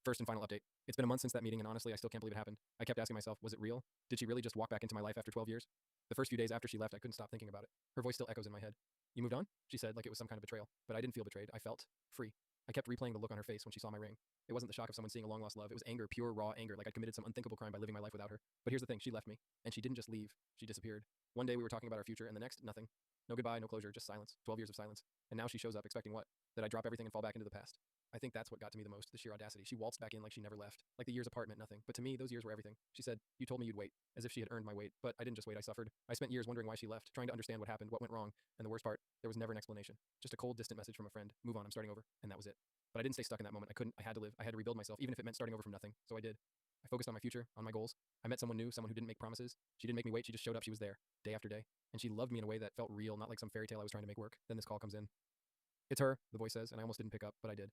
First and final update. It's been a month since that meeting, and honestly, I still can't believe it happened. I kept asking myself, was it real? Did she really just walk back into my life after 12 years? The first few days after she left, I couldn't stop thinking about it. Her voice still echoes in my head. You moved on? She said, like it was some kind of betrayal. But I didn't feel betrayed. I felt free. I kept replaying the look on her face when she saw my ring. It wasn't the shock of someone seeing a long-lost love. It was anger, pure, raw anger, like I'd committed some unthinkable crime by living my life without her. But here's the thing, she left me. And she didn't just leave. She disappeared. One day we were talking about our future, and the next, nothing. No goodbye, no closure, just silence. 12 years of silence. And now she shows up expecting what? That I drop everything and fall back into the past. I think that's what got to me the most, the sheer audacity. She waltzed back in like she never left. Like the years apart meant nothing. But to me, those years were everything. She said, you told me you'd wait, as if she had earned my wait. But I didn't just wait, I suffered. I spent years wondering why she left, trying to understand what happened, what went wrong. And the worst part, there was never an explanation. Just a cold, distant message from a friend. Move on, I'm starting over. And that was it. But I didn't stay stuck in that moment. I couldn't. I had to live. I had to rebuild myself, even if it meant starting over from nothing. So I did. I focused on my future, on my goals. I met someone new, someone who didn't make promises. She didn't make me wait. She just showed up. She was there, day after day. And she loved me in a way that felt real, not like some fairy tale I was trying to make work. Then this call comes in. It's her, the voice says, and I almost didn't pick up, but I did.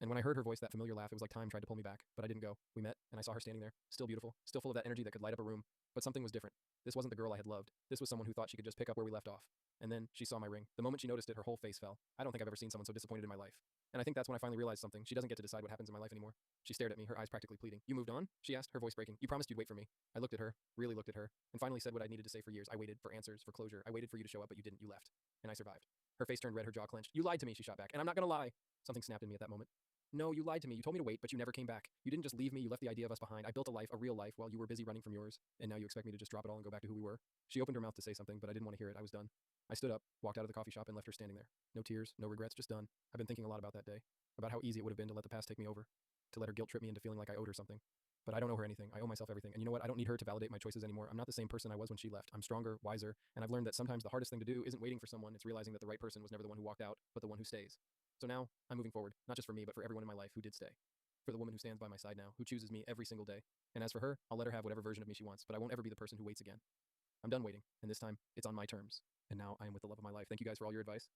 And when I heard her voice, that familiar laugh, it was like time tried to pull me back, but I didn't go. We met, and I saw her standing there, still beautiful, still full of that energy that could light up a room. But something was different. This wasn't the girl I had loved. This was someone who thought she could just pick up where we left off. And then she saw my ring. The moment she noticed it, her whole face fell. I don't think I've ever seen someone so disappointed in my life. And I think that's when I finally realized something. She doesn't get to decide what happens in my life anymore. She stared at me, her eyes practically pleading. You moved on? She asked, her voice breaking. You promised you'd wait for me. I looked at her, really looked at her, and finally said what I needed to say for years. I waited for answers, for closure. I waited for you to show up, but you didn't. You left. And I survived. Her face turned red, her jaw clenched. You lied to me, she shot back. And I'm not gonna lie. Something snapped in me at that moment. No, you lied to me. You told me to wait, but you never came back. You didn't just leave me. You left the idea of us behind. I built a life, a real life, while you were busy running from yours. And now you expect me to just drop it all and go back to who we were? She opened her mouth to say something, but I didn't want to hear it. I was done. I stood up, walked out of the coffee shop, and left her standing there. No tears, no regrets, just done. I've been thinking a lot about that day. About how easy it would have been to let the past take me over. To let her guilt trip me into feeling like I owed her something. But I don't owe her anything. I owe myself everything. And you know what? I don't need her to validate my choices anymore. I'm not the same person I was when she left. I'm stronger, wiser, and I've learned that sometimes the hardest thing to do isn't waiting for someone. It's realizing that the right person was never the one who walked out, but the one who stays. So now, I'm moving forward, not just for me, but for everyone in my life who did stay. For the woman who stands by my side now, who chooses me every single day. And as for her, I'll let her have whatever version of me she wants, but I won't ever be the person who waits again. I'm done waiting, and this time, it's on my terms. And now I am with the love of my life. Thank you guys for all your advice.